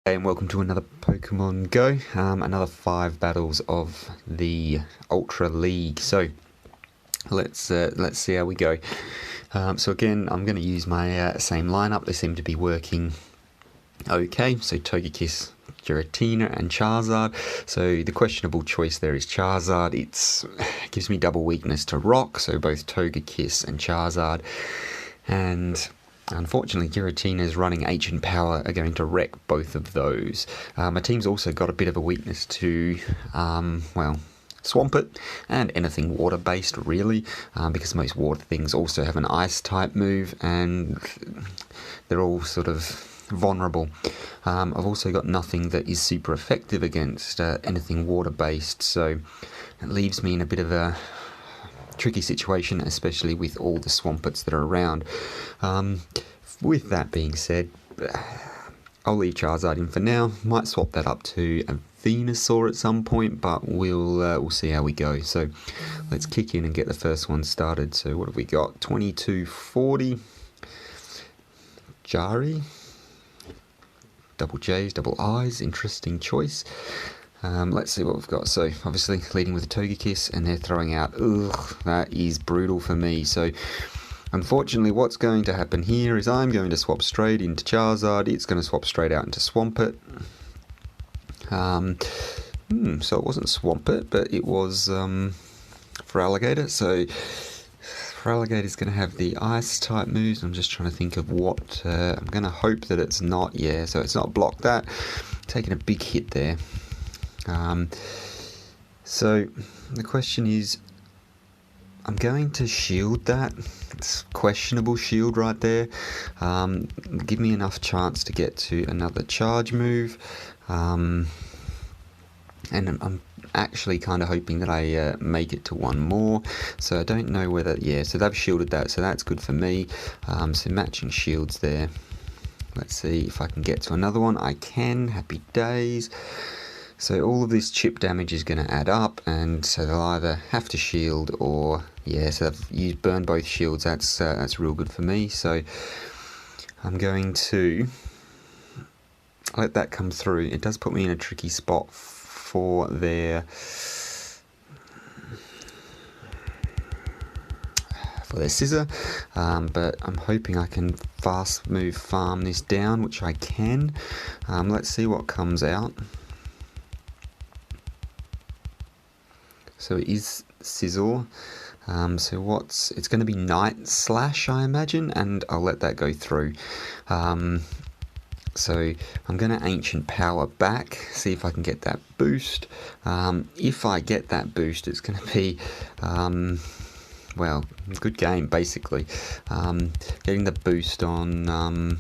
And welcome to another Pokemon Go, another 5 battles of the Ultra League. So let's see how we go. So again, I'm going to use my same lineup. They seem to be working okay. So Togekiss, Giratina, and Charizard. So the questionable choice there is Charizard. It gives me double weakness to Rock, so both Togekiss and Charizard, and unfortunately, Giratina's running Ancient Power are going to wreck both of those. My team's also got a bit of a weakness to, Swampert and anything water-based, really, because most water things also have an Ice-type move, and they're all sort of vulnerable. I've also got nothing that is super effective against anything water-based, so it leaves me in a bit of a tricky situation, especially with all the Swamperts that are around. With that being said, I'll leave Charizard in for now. Might swap that up to a Venusaur at some point, but we'll see how we go. So let's kick in and get the first one started. So what have we got? 2240 Jari, double J's, double I's, interesting choice. Let's see what we've got. So obviously leading with a Togekiss, and they're throwing out, that is brutal for me. So unfortunately what's going to happen here is I'm going to swap straight into Charizard. It's going to swap straight out into Swampert. So it wasn't Swampert, but it was Feraligatr. So Feraligator's going to have the Ice type moves. I'm just trying to think of what, I'm going to hope that it's not, so it's not blocked that. Taking a big hit there. So the question is, I'm going to shield that. It's questionable shield right there. Give me enough chance to get to another charge move. And I'm actually kind of hoping that I make it to one more. So I don't know whether, so they've shielded that, so that's good for me. So matching shields there. Let's see if I can get to another one. I can. Happy days. So all of this chip damage is going to add up, and so they'll either have to shield or, so you've burned both shields. That's real good for me. So I'm going to let that come through. It does put me in a tricky spot for their scissor, but I'm hoping I can fast move farm this down, which I can. Let's see what comes out. So it is Scizor. So it's going to be Night Slash, I imagine, and I'll let that go through. So I'm going to Ancient Power back, see if I can get that boost. If I get that boost, it's going to be, good game, basically. Getting the boost on,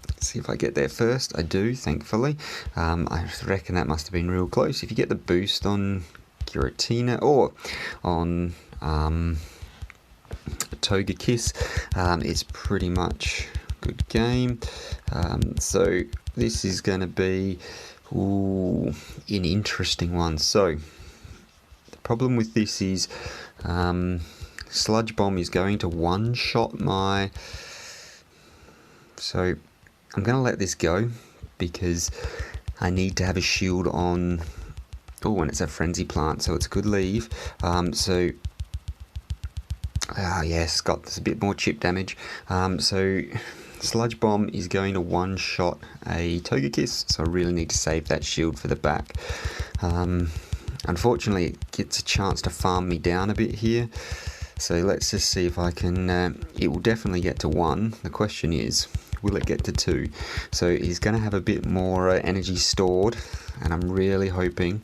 let's see if I get there first. I do, thankfully. I reckon that must have been real close. If you get the boost on Giratina or on Togekiss, it's pretty much good game. So this is going to be an interesting one. So the problem with this is Sludge Bomb is going to one-shot my... So I'm going to let this go because I need to have a shield on... and it's a Frenzy Plant, so it's a good leave. Yes, got this a bit more chip damage. So Sludge Bomb is going to one-shot a Togekiss, so I really need to save that shield for the back. Unfortunately, it gets a chance to farm me down a bit here. So let's just see if I can... it will definitely get to 1. The question is, will it get to 2? So he's going to have a bit more energy stored, and I'm really hoping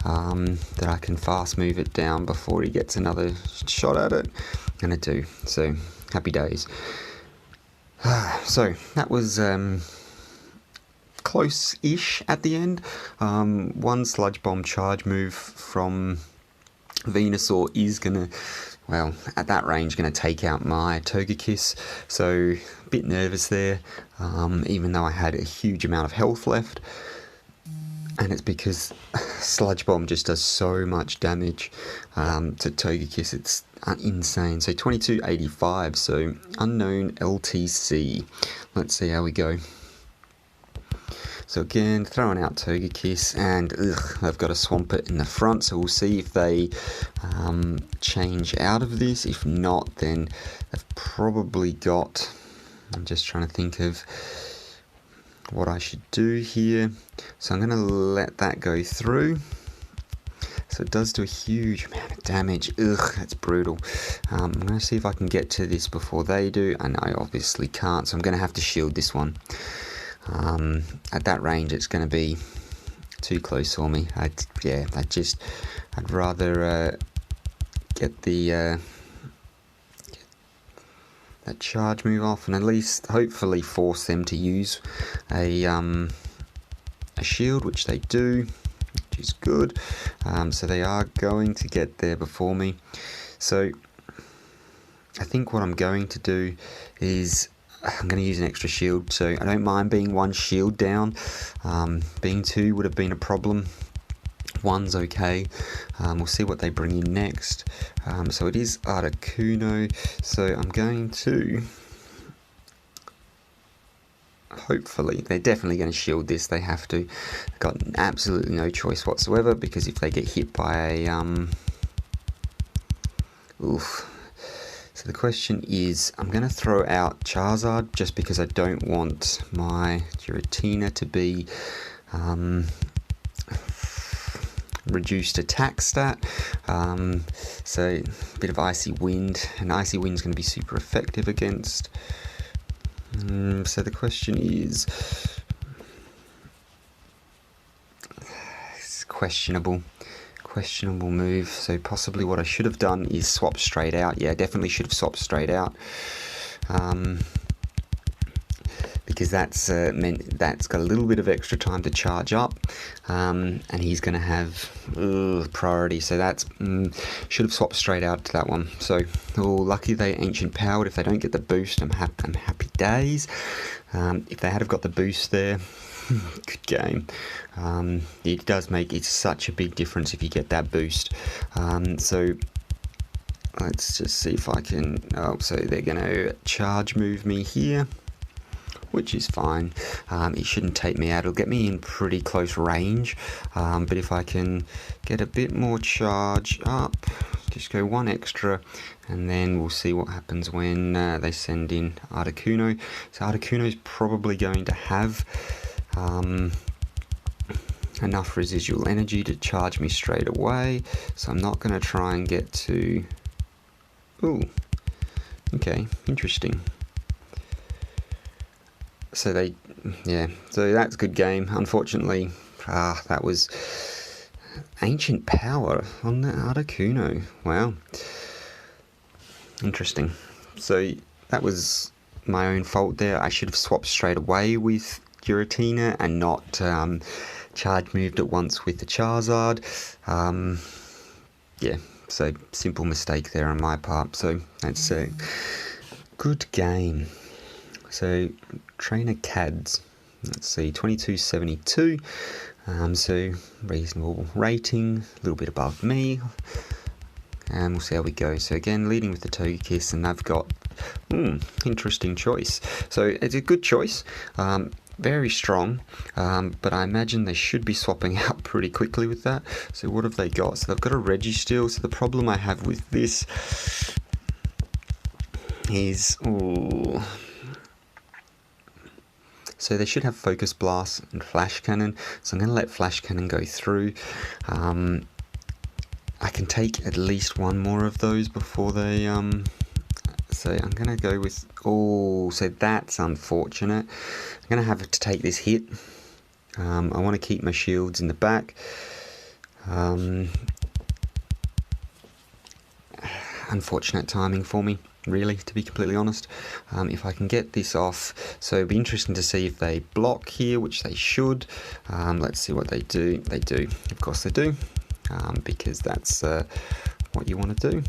that I can fast move it down before he gets another shot at it. And I do. So happy days. So that was close-ish at the end. One Sludge Bomb charge move from Venusaur is going to, at that range, going to take out my Togekiss. So a bit nervous there, even though I had a huge amount of health left. And it's because Sludge Bomb just does so much damage to Togekiss. It's insane. So 2285, so unknown LTC. Let's see how we go. So again, throwing out Togekiss, and they've got to swamp it in the front, so we'll see if they change out of this. If not, then they've probably got... I'm just trying to think of what I should do here. So I'm going to let that go through. So it does do a huge amount of damage. That's brutal. I'm going to see if I can get to this before they do, and I obviously can't, so I'm going to have to shield this one. At that range, it's going to be too close for me. I'd rather get the that charge move off, and at least hopefully force them to use a shield, which they do, which is good. So they are going to get there before me. So I think what I'm going to do is I'm going to use an extra shield. So I don't mind being one shield down. Being two would have been a problem. One's okay. We'll see what they bring in next. So it is Articuno. So I'm going to... Hopefully, they're definitely going to shield this. They have to. They've got absolutely no choice whatsoever, because if they get hit by a... So the question is, I'm going to throw out Charizard just because I don't want my Giratina to be reduced attack stat. So a bit of Icy Wind, and Icy Wind's going to be super effective against... So the question is, it's questionable move. So possibly what I should have done is swap straight out. Yeah, definitely should have swapped straight out, because that's meant that's got a little bit of extra time to charge up, and he's going to have priority. So that's should have swapped straight out to that one. So lucky they ancient powered. If they don't get the boost, I'm happy days. If they had have got the boost there, good game. It does make it such a big difference if you get that boost. So let's just see if I can... so they're going to charge move me here, which is fine. It shouldn't take me out. It'll get me in pretty close range. But if I can get a bit more charge up, just go one extra, and then we'll see what happens when they send in Articuno. So Articuno is probably going to have enough residual energy to charge me straight away. So I'm not going to try and get to... okay, interesting. So so that's a good game. Unfortunately, that was ancient power on the Articuno. Wow, interesting. So that was my own fault there. I should have swapped straight away with Giratina and not charge moved at once with the Charizard. So simple mistake there on my part. So that's a good game. So trainer CADs, let's see, 2272, so reasonable rating, a little bit above me, and we'll see how we go. So again, leading with the Togekiss, and they've got interesting choice. So it's a good choice, very strong, but I imagine they should be swapping out pretty quickly with that. So what have they got? So they've got a Registeel. So the problem I have with this is so they should have Focus Blast and Flash Cannon. So I'm going to let Flash Cannon go through. I can take at least one more of those before they... So I'm going to go with... so that's unfortunate. I'm going to have to take this hit. I want to keep my shields in the back. Unfortunate timing for me, really, to be completely honest. If I can get this off, so it'd be interesting to see if they block here, which they should. Let's see what they do. They do, of course they do, because that's what you want to do.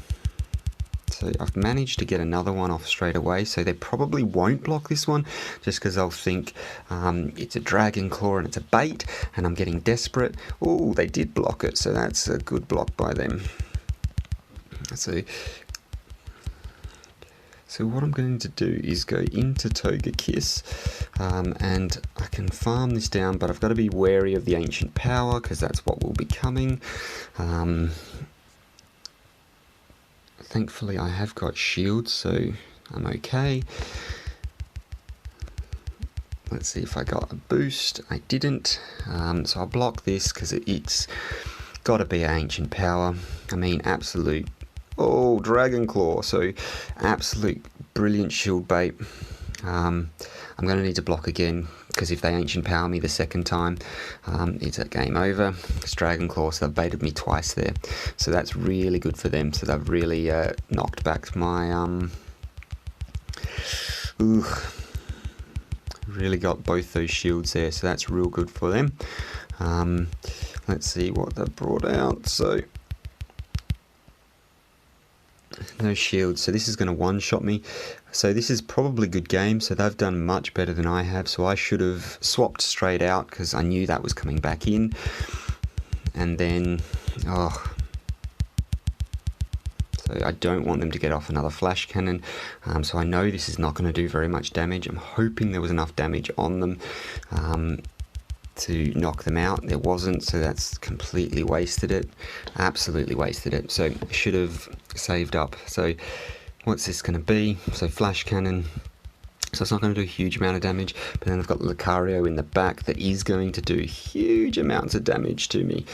So I've managed to get another one off straight away, so they probably won't block this one, just because they'll think it's a Dragon Claw and it's a bait, and I'm getting desperate. They did block it, so that's a good block by them. So what I'm going to do is go into Togekiss, and I can farm this down, but I've got to be wary of the Ancient Power, because that's what will be coming. Thankfully I have got shields, so I'm okay. Let's see if I got a boost. I didn't, so I'll block this because it's got to be Ancient Power. I mean, absolute... Oh, Dragon Claw, so absolute brilliant shield bait. I'm going to need to block again, because if they Ancient Power me the second time, it's a game over. It's Dragon Claw, so they've baited me twice there. So that's really good for them. So they've really knocked back my... really got both those shields there, so that's real good for them. Let's see what they've brought out. So no shields, so this is going to one-shot me. So this is probably a good game, so they've done much better than I have, so I should have swapped straight out because I knew that was coming back in. And then, so I don't want them to get off another flash cannon, so I know this is not going to do very much damage. I'm hoping there was enough damage on them to knock them out. There wasn't, so that's completely wasted it. Absolutely wasted it. So I should have saved up. So what's this going to be? So flash cannon. So it's not going to do a huge amount of damage, but then I've got Lucario in the back that is going to do huge amounts of damage to me.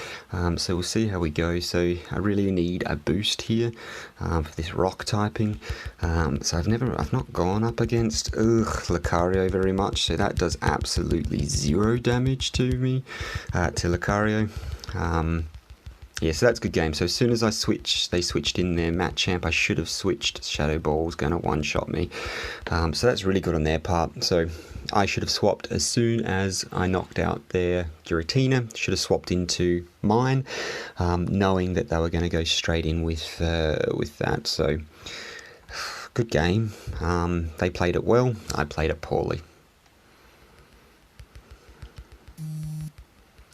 So we'll see how we go. So I really need a boost here for this rock typing. So I've not gone up against Lucario very much, so that does absolutely 0 damage to me, to Lucario. Yeah, so that's a good game. So as soon as they switched in their Machamp, I should have switched. Shadow Ball's going to one-shot me. So that's really good on their part. So I should have swapped as soon as I knocked out their Giratina. Should have swapped into mine, knowing that they were going to go straight in with that. So good game. They played it well. I played it poorly.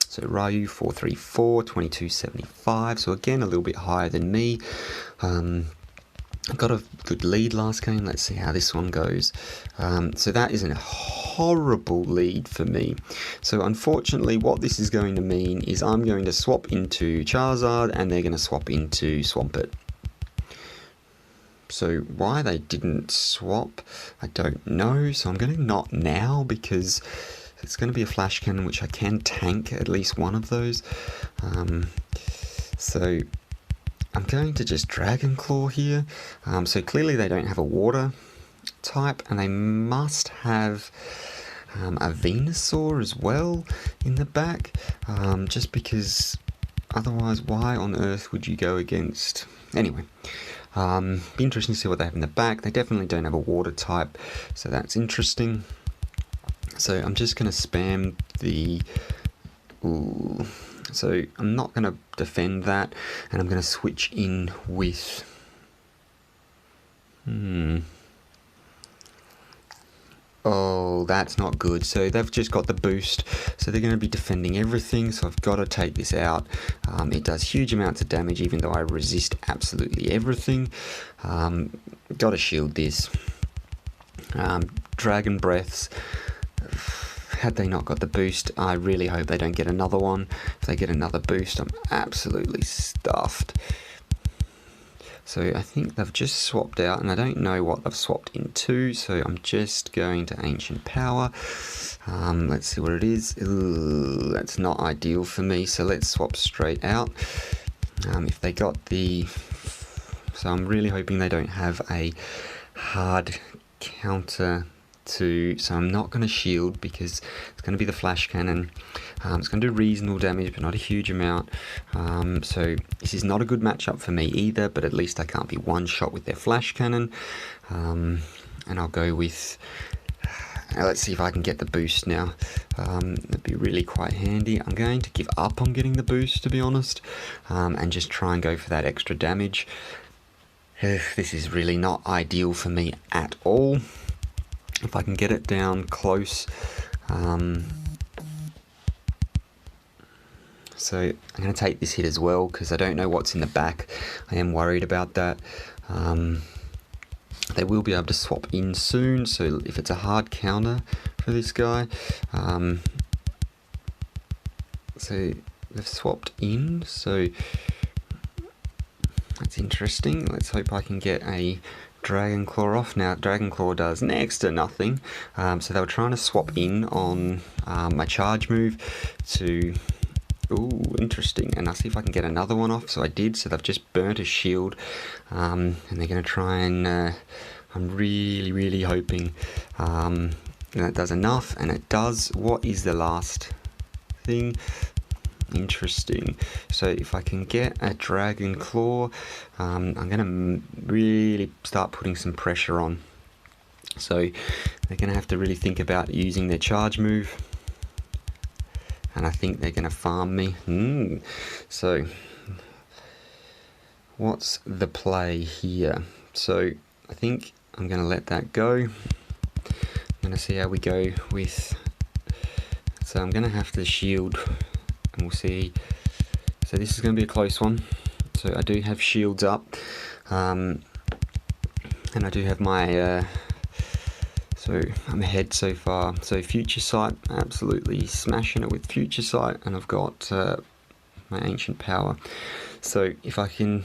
So Ryu 434, 2275, so again a little bit higher than me. I got a good lead last game. Let's see how this one goes. So that is a horrible lead for me. So unfortunately what this is going to mean is I'm going to swap into Charizard and they're going to swap into Swampert. So why they didn't swap, I don't know. So I'm going to not now because it's going to be a flash cannon, which I can tank at least one of those. So I'm going to just Dragon Claw here. So clearly they don't have a water type, and they must have a Venusaur as well in the back. Just because otherwise, why on earth would you go against... Anyway, be interesting to see what they have in the back. They definitely don't have a water type, so that's interesting. So I'm just going to spam the... So I'm not going to defend that, and I'm going to switch in with... Oh, that's not good. So they've just got the boost, so they're going to be defending everything, so I've got to take this out. It does huge amounts of damage, even though I resist absolutely everything. Got to shield this. Dragon Breaths... Had they not got the boost, I really hope they don't get another one. If they get another boost, I'm absolutely stuffed. So I think they've just swapped out, and I don't know what they've swapped into, so I'm just going to Ancient Power. Let's see what it is. Ooh, that's not ideal for me, so let's swap straight out. If they got the... So I'm really hoping they don't have a hard counter... So I'm not going to shield because it's going to be the flash cannon. It's going to do reasonable damage, but not a huge amount. So this is not a good matchup for me either, but at least I can't be one shot with their flash cannon. And I'll go with... let's see if I can get the boost now. That'd be really quite handy. I'm going to give up on getting the boost, to be honest, and just try and go for that extra damage. This is really not ideal for me at all. If I can get it down close. So I'm going to take this hit as well because I don't know what's in the back. I am worried about that. They will be able to swap in soon, so if it's a hard counter for this guy, so they've swapped in, so that's interesting. Let's hope I can get a Dragon Claw off. Now, Dragon Claw does next to nothing, so they were trying to swap in on my charge move to... Ooh, interesting. And I'll see if I can get another one off. So I did, so they've just burnt a shield, and they're going to try and... I'm really hoping that does enough, and it does. What is the last thing? Interesting. So if I can get a Dragon Claw, I'm going to really start putting some pressure on. So they're going to have to really think about using their charge move, and I think they're going to farm me. So what's the play here? So I think I'm going to let that go. I'm going to see how we go with... So I'm going to have to shield, and we'll see. So this is going to be a close one. So I do have shields up, and I do have my... so I'm ahead so far. So Future Sight, absolutely smashing it with Future Sight, and I've got my Ancient Power. So if I can...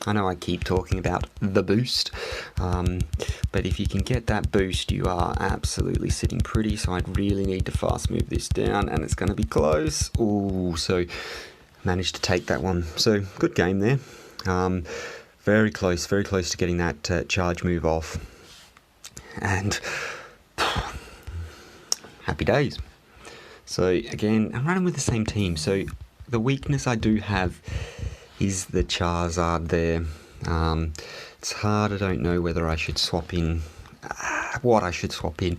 I know I keep talking about the boost, but if you can get that boost, you are absolutely sitting pretty. So I'd really need to fast move this down, and it's going to be close. Ooh, so managed to take that one. So good game there. Very close to getting that charge move off. And happy days. So again, I'm running with the same team. So the weakness I do have is the Charizard there. It's hard, I don't know whether I should swap in, what I should swap in.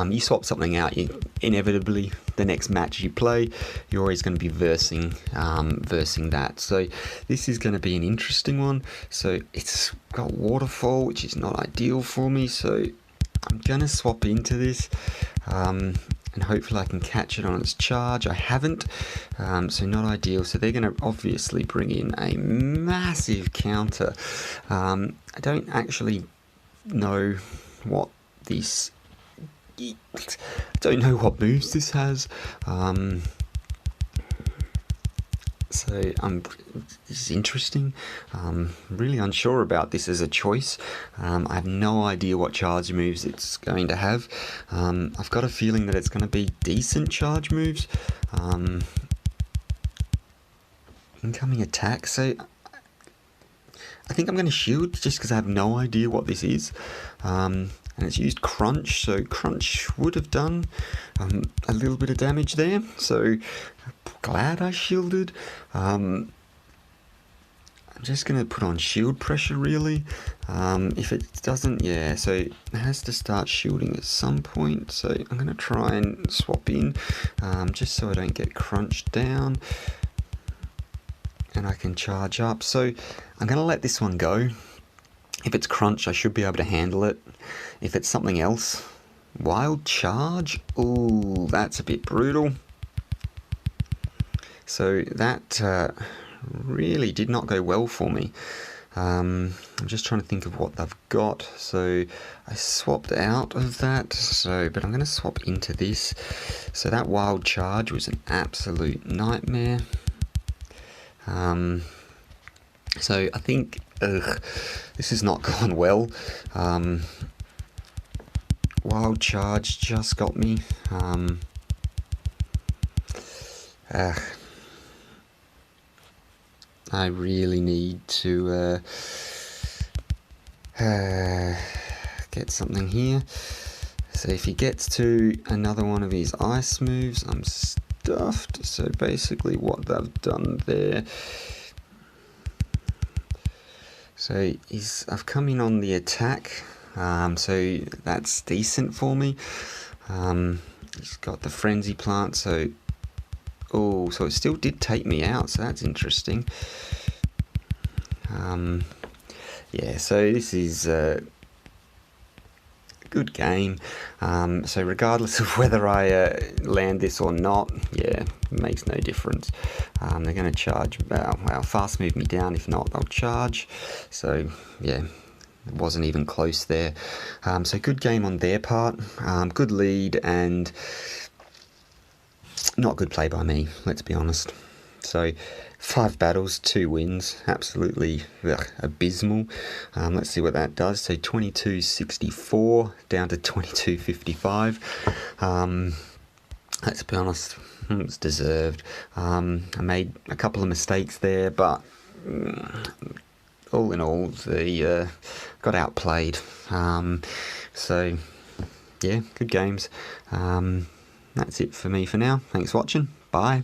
You swap something out, inevitably the next match you play, you're always going to be versing that. So this is going to be an interesting one. So it's got Waterfall, which is not ideal for me, so I'm going to swap into this. And hopefully I can catch it on its charge. I haven't, so not ideal. So they're going to obviously bring in a massive counter. I don't actually know what this... I don't know what moves this has. So this is interesting. Really unsure about this as a choice. I have no idea what charge moves it's going to have. I've got a feeling that it's going to be decent charge moves. Incoming attack. So I think I'm going to shield just because I have no idea what this is. And it's used Crunch, so Crunch would have done a little bit of damage there. So glad I shielded. I'm just going to put on shield pressure really. If it doesn't, yeah, so it has to start shielding at some point. So I'm going to try and swap in just so I don't get crunched down. And I can charge up. So I'm going to let this one go. If it's Crunch, I should be able to handle it. If it's something else, Wild Charge, ooh, that's a bit brutal. So that really did not go well for me. I'm just trying to think of what they've got. So I swapped out of that, but I'm going to swap into this. So that Wild Charge was an absolute nightmare. So I think this has not gone well. Wild Charge just got me. I really need to get something here. So if he gets to another one of his ice moves, I'm stuffed. So basically what they've done there... So I've come in on the attack, so that's decent for me. He's got the Frenzy Plant, so... Oh, so it still did take me out, so that's interesting. Yeah, so this is a good game. So regardless of whether I land this or not, yeah, it makes no difference. They're going to charge, well, fast move me down. If not, they'll charge. So, yeah, It wasn't even close there. So good game on their part. Good lead and not good play by me, let's be honest. So 5 battles, 2 wins, absolutely abysmal. Let's see what that does. So 22.64 down to 22.55. Let's be honest, it's deserved. I made a couple of mistakes there, but all in all, the got outplayed. So yeah, good games. That's it for me for now. Thanks for watching. Bye.